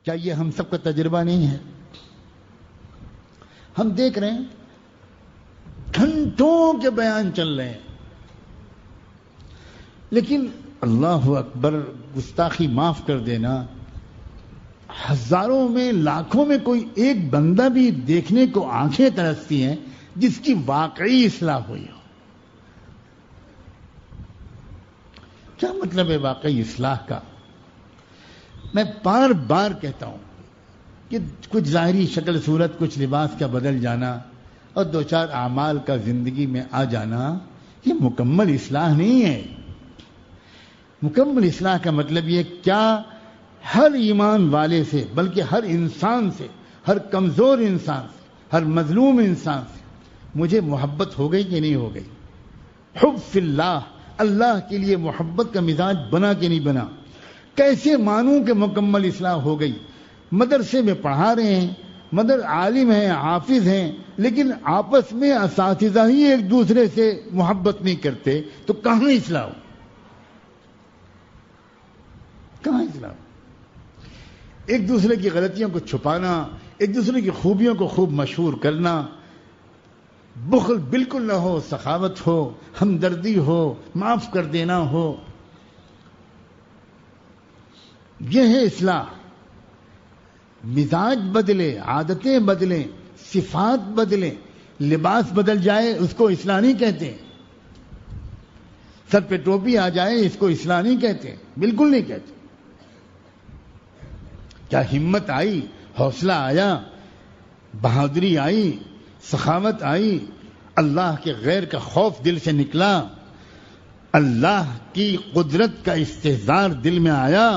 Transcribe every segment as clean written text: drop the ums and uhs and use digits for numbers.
کیا یہ ہم سب کا تجربہ نہیں ہے؟ ہم دیکھ رہے ہیں گھنٹوں کے بیان چل رہے ہیں، لیکن اللہ اکبر، گستاخی معاف کر دینا، ہزاروں میں لاکھوں میں کوئی ایک بندہ بھی دیکھنے کو آنکھیں ترستی ہیں جس کی واقعی اصلاح ہوئی ہو۔ کیا مطلب ہے واقعی اصلاح کا؟ میں بار بار کہتا ہوں کہ کچھ ظاہری شکل صورت، کچھ لباس کا بدل جانا اور دو چار اعمال کا زندگی میں آ جانا، یہ مکمل اصلاح نہیں ہے۔ مکمل اصلاح کا مطلب یہ کیا ہر ایمان والے سے، بلکہ ہر انسان سے، ہر کمزور انسان سے، ہر مظلوم انسان سے مجھے محبت ہو گئی کہ نہیں ہو گئی؟ حب فی اللہ، اللہ کے لیے محبت کا مزاج بنا کہ نہیں بنا؟ کیسے مانوں کہ مکمل اصلاح ہو گئی؟ مدرسے میں پڑھا رہے ہیں، عالم ہیں، حافظ ہیں، لیکن آپس میں اساتذہ ہی ایک دوسرے سے محبت نہیں کرتے تو کہاں اصلاح ہو؟ کہاں اصلاح ہو؟ ایک دوسرے کی غلطیوں کو چھپانا، ایک دوسرے کی خوبیوں کو خوب مشہور کرنا، بخل بالکل نہ ہو، سخاوت ہو، ہمدردی ہو، معاف کر دینا ہو، یہ ہے اصلاح۔ مزاج بدلے، عادتیں بدلیں، صفات بدلیں، لباس بدل جائے اس کو اصلاح نہیں کہتے، سر پہ ٹوپی آ جائے اس کو اصلاح نہیں کہتے، بالکل نہیں کہتے۔ کیا ہمت آئی، حوصلہ آیا، بہادری آئی، سخاوت آئی، اللہ کے غیر کا خوف دل سے نکلا، اللہ کی قدرت کا استحضار دل میں آیا،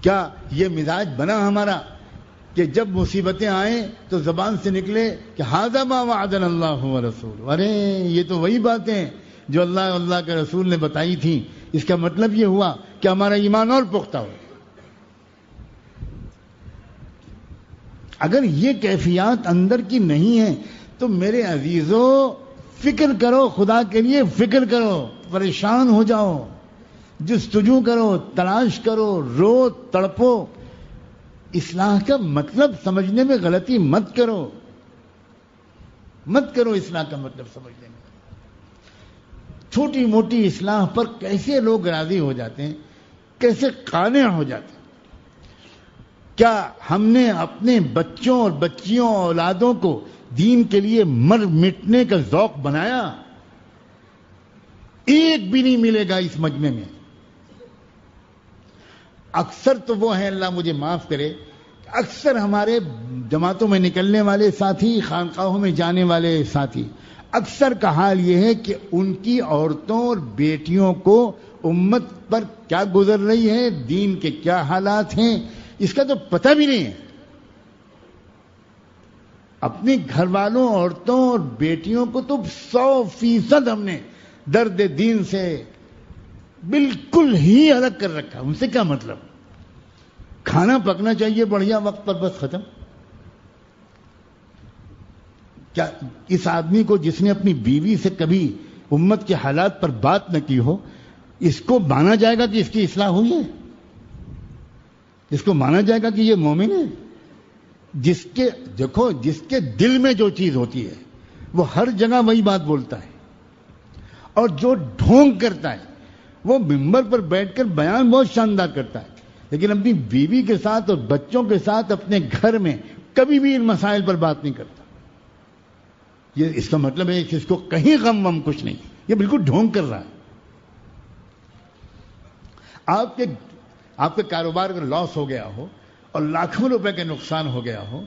کیا یہ مزاج بنا ہمارا کہ جب مصیبتیں آئیں تو زبان سے نکلے کہ ھذا ما وعدنا اللہ ورسولہ، ارے یہ تو وہی باتیں جو اللہ کے رسول نے بتائی تھیں، اس کا مطلب یہ ہوا کہ ہمارا ایمان اور پختہ ہو۔ اگر یہ کیفیات اندر کی نہیں ہے تو میرے عزیزو فکر کرو، خدا کے لیے فکر کرو، پریشان ہو جاؤ، جستجو کرو، تلاش کرو، رو تڑپو، اصلاح کا مطلب سمجھنے میں غلطی مت کرو، اصلاح کا مطلب سمجھنے میں۔ چھوٹی موٹی اصلاح پر کیسے لوگ راضی ہو جاتے ہیں، کیسے قانع ہو جاتے ہیں۔ کیا ہم نے اپنے بچوں اور بچیوں اولادوں کو دین کے لیے مر مٹنے کا ذوق بنایا؟ ایک بھی نہیں ملے گا اس مجمع میں۔ اکثر تو وہ ہیں، اللہ مجھے معاف کرے، اکثر ہمارے جماعتوں میں نکلنے والے ساتھی، خانقاہوں میں جانے والے ساتھی، اکثر کا حال یہ ہے کہ ان کی عورتوں اور بیٹیوں کو امت پر کیا گزر رہی ہے، دین کے کیا حالات ہیں، اس کا تو پتہ بھی نہیں ہے۔ اپنے گھر والوں، عورتوں اور بیٹیوں کو تو 100% ہم نے درد دین سے بالکل ہی الگ کر رکھا۔ ان سے کیا مطلب؟ کھانا پکنا چاہیے بڑھیا وقت پر، بس ختم۔ کیا اس آدمی کو جس نے اپنی بیوی سے کبھی امت کے حالات پر بات نہ کی ہو، اس کو مانا جائے گا کہ اس کی اصلاح ہوئی ہے؟ اس کو مانا جائے گا کہ یہ مومن ہے؟ جس کے دل میں جو چیز ہوتی ہے وہ ہر جگہ وہی بات بولتا ہے، اور جو ڈھونگ کرتا ہے وہ منبر پر بیٹھ کر بیان بہت شاندار کرتا ہے، لیکن اپنی بیوی کے ساتھ اور بچوں کے ساتھ اپنے گھر میں کبھی بھی ان مسائل پر بات نہیں کرتا۔ یہ اس کا مطلب ہے کہ اس کو کہیں غم وم کچھ نہیں، یہ بالکل ڈھونگ کر رہا ہے۔ آپ کے کاروبار کا لاس ہو گیا ہو اور لاکھوں روپے کا نقصان ہو گیا ہو،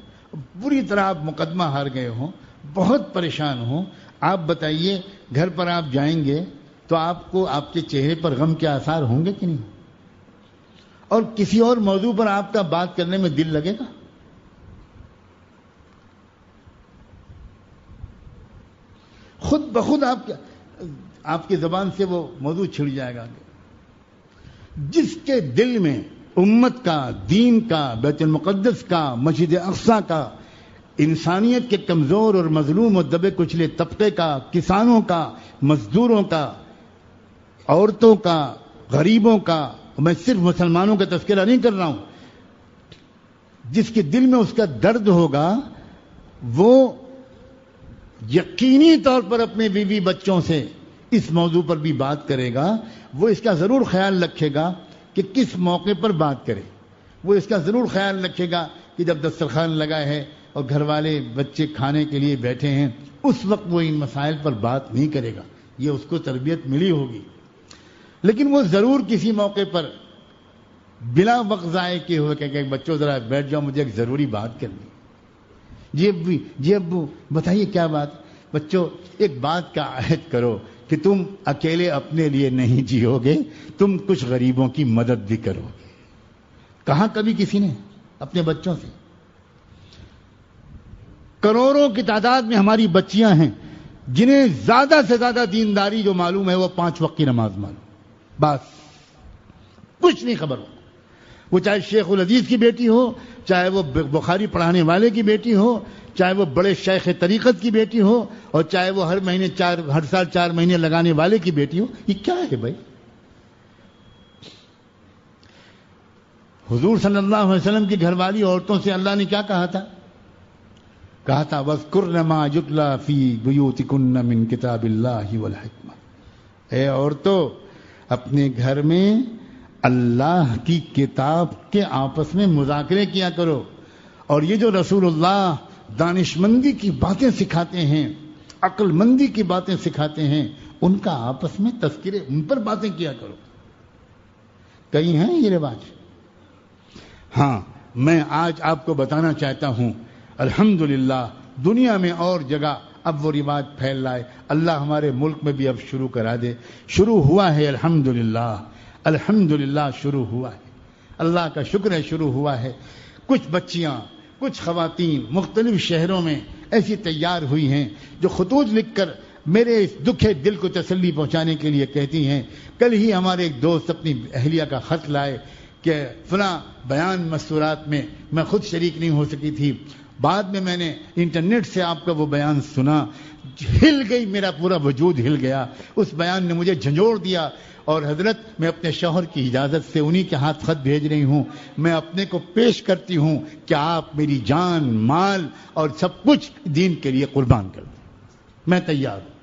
بری طرح آپ مقدمہ ہار گئے ہو، بہت پریشان ہو، آپ بتائیے گھر پر آپ جائیں گے تو آپ کو آپ کے چہرے پر غم کے آثار ہوں گے کہ نہیں؟ اور کسی اور موضوع پر آپ کا بات کرنے میں دل لگے گا؟ خود بخود آپ کی زبان سے وہ موضوع چھڑ جائے گا۔ جس کے دل میں امت کا، دین کا، بیت المقدس کا، مسجد اقصی کا، انسانیت کے کمزور اور مظلوم اور دبے کچلے طبقے کا، کسانوں کا، مزدوروں کا، عورتوں کا، غریبوں کا، میں صرف مسلمانوں کا تذکرہ نہیں کر رہا ہوں، جس کے دل میں اس کا درد ہوگا وہ یقینی طور پر اپنے بیوی بچوں سے اس موضوع پر بھی بات کرے گا. وہ اس کا ضرور خیال رکھے گا کہ کس موقع پر بات کرے. وہ اس کا ضرور خیال رکھے گا کہ جب دسترخوان لگا ہے اور گھر والے بچے کھانے کے لیے بیٹھے ہیں اس وقت وہ ان مسائل پر بات نہیں کرے گا. یہ اس کو تربیت ملی ہوگی. لیکن وہ ضرور کسی موقع پر بلا وقت ضائع کیے ہوئے کہ بچوں ذرا بیٹھ جاؤ، مجھے ایک ضروری بات کرنی. جی ابو بتائیے کیا بات. بچوں ایک بات کا عہد کرو کہ تم اکیلے اپنے لیے نہیں جیو گے، تم کچھ غریبوں کی مدد بھی کرو گے. کہاں کبھی کسی نے اپنے بچوں سے؟ کروڑوں کی تعداد میں ہماری بچیاں ہیں جنہیں زیادہ سے زیادہ دینداری جو معلوم ہے وہ 5 وقت کی نماز معلوم، بس کچھ نہیں خبر ہو. وہ چاہے شیخ العزیز کی بیٹی ہو، چاہے وہ بخاری پڑھانے والے کی بیٹی ہو، چاہے وہ بڑے شیخ طریقت کی بیٹی ہو، اور چاہے وہ ہر سال 4 مہینے لگانے والے کی بیٹی ہو. یہ کیا ہے بھائی؟ حضور صلی اللہ علیہ وسلم کی گھر والی عورتوں سے اللہ نے کیا کہا تھا؟ کہا تھا وَاذْكُرْنَ مَا يُتْلَى فِي بُيُوتِكُنَّ مِن كِتَابِ اللَّهِ وَالْحِكْمَةِ. اے عورتوں اپنے گھر میں اللہ کی کتاب کے آپس میں مذاکرے کیا کرو. اور یہ جو رسول اللہ دانشمندی کی باتیں سکھاتے ہیں، عقل مندی کی باتیں سکھاتے ہیں، ان کا آپس میں تذکرے، ان پر باتیں کیا کرو. کہیں ہیں یہ رواج؟ ہاں میں آج آپ کو بتانا چاہتا ہوں الحمدللہ دنیا میں اور جگہ اب وہ رواج پھیل رہا ہے. اللہ ہمارے ملک میں بھی اب شروع کرا دے. شروع ہوا ہے الحمدللہ شروع ہوا ہے. اللہ کا شکر ہے شروع ہوا ہے. کچھ بچیاں، کچھ خواتین مختلف شہروں میں ایسی تیار ہوئی ہیں جو خطوط لکھ کر میرے اس دکھے دل کو تسلی پہنچانے کے لیے کہتی ہیں. کل ہی ہمارے ایک دوست اپنی اہلیہ کا خط لائے کہ فلاں بیان مستورات میں میں خود شریک نہیں ہو سکی تھی، بعد میں نے انٹرنیٹ سے آپ کا وہ بیان سنا، ہل گئی، میرا پورا وجود ہل گیا. اس بیان نے مجھے جھنجھوڑ دیا. اور حضرت میں اپنے شوہر کی اجازت سے انہی کے ہاتھ خط بھیج رہی ہوں. میں اپنے کو پیش کرتی ہوں کہ آپ میری جان، مال اور سب کچھ دین کے لیے قربان کر دیں. میں تیار ہوں.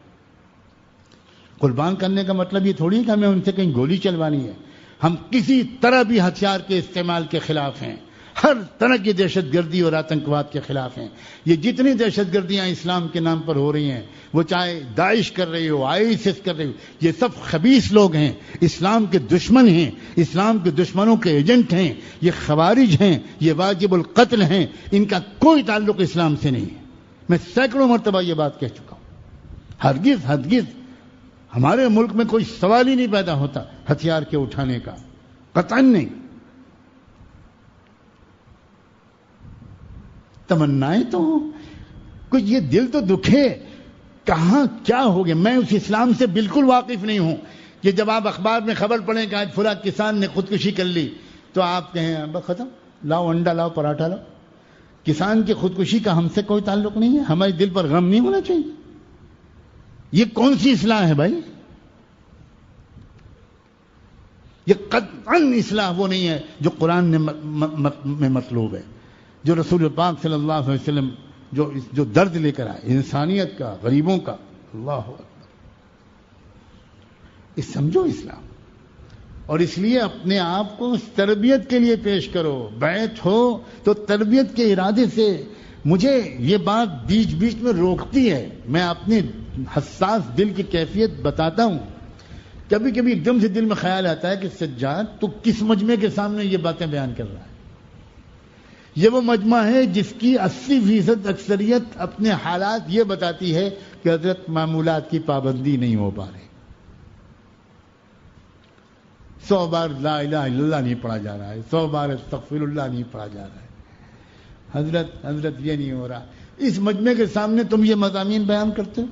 قربان کرنے کا مطلب یہ تھوڑی کہ ہمیں ان سے کہیں گولی چلوانی ہے. ہم کسی طرح بھی ہتھیار کے استعمال کے خلاف ہیں، ہر طرح کی دہشت گردی اور آتنکواد کے خلاف ہیں. یہ جتنی دہشت گردیاں اسلام کے نام پر ہو رہی ہیں، وہ چاہے داعش کر رہی ہو، ISIS کر رہی ہو، یہ سب خبیث لوگ ہیں، اسلام کے دشمن ہیں، اسلام کے دشمنوں کے ایجنٹ ہیں. یہ خوارج ہیں، یہ واجب القتل ہیں. ان کا کوئی تعلق اسلام سے نہیں ہے. میں سینکڑوں مرتبہ یہ بات کہہ چکا ہوں. ہرگز ہمارے ملک میں کوئی سوال ہی نہیں پیدا ہوتا ہتھیار کے اٹھانے کا، قطعاً نہیں. تمنائیں تو ہوں، کچھ یہ دل تو دکھے کہاں کیا ہو گیا. میں اس اسلام سے بالکل واقف نہیں ہوں کہ جب آپ اخبار میں خبر پڑھیں کہ آج فلاں کسان نے خودکشی کر لی تو آپ کہیں بس ختم، لاؤ انڈا لاؤ پراٹھا لاؤ. کسان کی خودکشی کا ہم سے کوئی تعلق نہیں ہے. ہمارے دل پر غم نہیں ہونا چاہیے. یہ کون سی اصلاح ہے بھائی؟ یہ قطعاً اصلاح وہ نہیں ہے جو قرآن میں مطلوب ہے، جو رسول پاک صلی اللہ علیہ وسلم جو درد لے کر آئے انسانیت کا، غریبوں کا. اللہ اکبر. اس سمجھو اسلام. اور اس لیے اپنے آپ کو تربیت کے لیے پیش کرو. بیعت ہو تو تربیت کے ارادے سے. مجھے یہ بات بیچ بیچ میں روکتی ہے، میں اپنے حساس دل کی کیفیت بتاتا ہوں. کبھی کبھی ایک دم سے دل میں خیال آتا ہے کہ سجاد تو کس مجمع کے سامنے یہ باتیں بیان کر رہا ہے. یہ وہ مجمع ہے جس کی 80% اکثریت اپنے حالات یہ بتاتی ہے کہ حضرت معمولات کی پابندی نہیں ہو پا رہی. 100 بار لا الہ الا اللہ نہیں پڑھا جا رہا ہے، 100 بار استغفر اللہ نہیں پڑھا جا رہا ہے. حضرت یہ نہیں ہو رہا. اس مجمع کے سامنے تم یہ مضامین بیان کرتے ہو.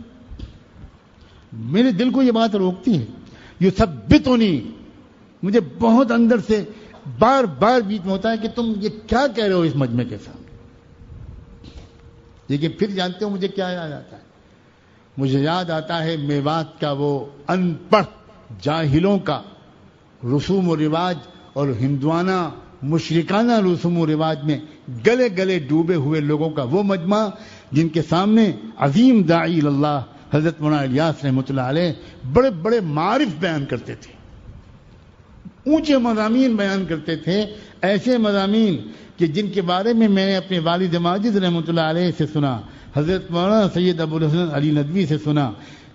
میرے دل کو یہ بات روکتی ہے. یہ ثبتونی، مجھے بہت اندر سے بار بار بیچ میں ہوتا ہے کہ تم یہ کیا کہہ رہے ہو اس مجمع کے سامنے. لیکن پھر جانتے ہو مجھے کیا یاد آتا ہے؟ مجھے یاد آتا ہے میوات کا وہ ان پڑھ جاہلوں کا رسوم و رواج اور ہندوانہ مشرکانہ رسوم و رواج میں گلے گلے ڈوبے ہوئے لوگوں کا وہ مجمع جن کے سامنے عظیم داعی اللہ حضرت مولانا الیاس رحمۃ اللہ علیہ بڑے بڑے معارف بیان کرتے تھے، اونچے مضامین بیان کرتے تھے، ایسے مضامین کہ جن کے بارے میں نے اپنے والد ماجد رحمۃ اللہ علیہ سے سنا، حضرت مولانا سید ابو الحسن علی ندوی سے سنا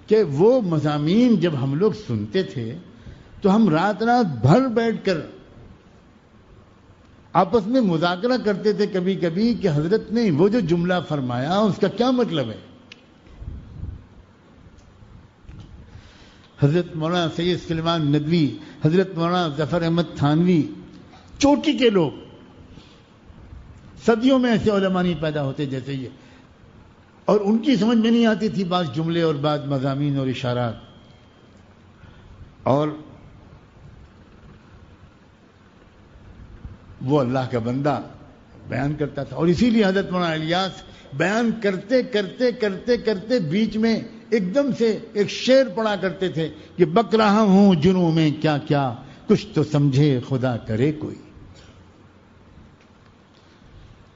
کہ وہ مضامین جب ہم لوگ سنتے تھے تو ہم رات بھر بیٹھ کر آپس میں مذاکرہ کرتے تھے کبھی کبھی کہ حضرت نے وہ جو جملہ فرمایا اس کا کیا مطلب ہے۔ حضرت مولانا سید سلیمان ندوی، حضرت مولانا ظفر احمد تھانوی، چوٹی کے لوگ، صدیوں میں ایسے علماء نہیں پیدا ہوتے جیسے یہ، اور ان کی سمجھ میں نہیں آتی تھی بعض جملے اور بعض مضامین اور اشارات، اور وہ اللہ کا بندہ بیان کرتا تھا۔ اور اسی لیے حضرت مولانا الیاس بیان کرتے کرتے کرتے کرتے بیچ میں ایک دم سے ایک شعر پڑھا کرتے تھے کہ بک رہا ہوں جنوں میں کیا کیا، کچھ تو سمجھے خدا کرے کوئی۔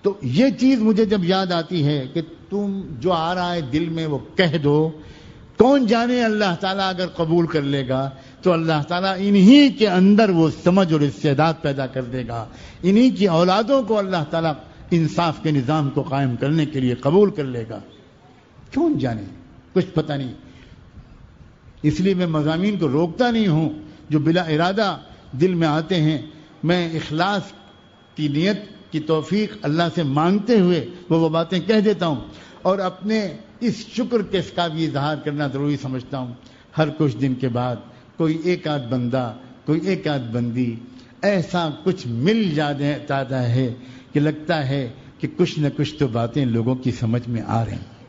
تو یہ چیز مجھے جب یاد آتی ہے کہ تم جو آ رہا ہے دل میں وہ کہہ دو، کون جانے اللہ تعالیٰ اگر قبول کر لے گا تو اللہ تعالیٰ انہی کے اندر وہ سمجھ اور استعداد پیدا کر دے گا، انہی کی اولادوں کو اللہ تعالیٰ انصاف کے نظام کو قائم کرنے کے لیے قبول کر لے گا، کون جانے، کچھ پتہ نہیں۔ اس لیے میں مضامین کو روکتا نہیں ہوں جو بلا ارادہ دل میں آتے ہیں، میں اخلاص کی نیت کی توفیق اللہ سے مانگتے ہوئے وہ باتیں کہہ دیتا ہوں، اور اپنے اس شکر کے اس کا بھی اظہار کرنا ضروری سمجھتا ہوں۔ ہر کچھ دن کے بعد کوئی ایک آدھ بندہ، کوئی ایک آدھ بندی ایسا کچھ مل جاتا ہے کہ لگتا ہے کہ کچھ نہ کچھ تو باتیں لوگوں کی سمجھ میں آ رہی ہیں۔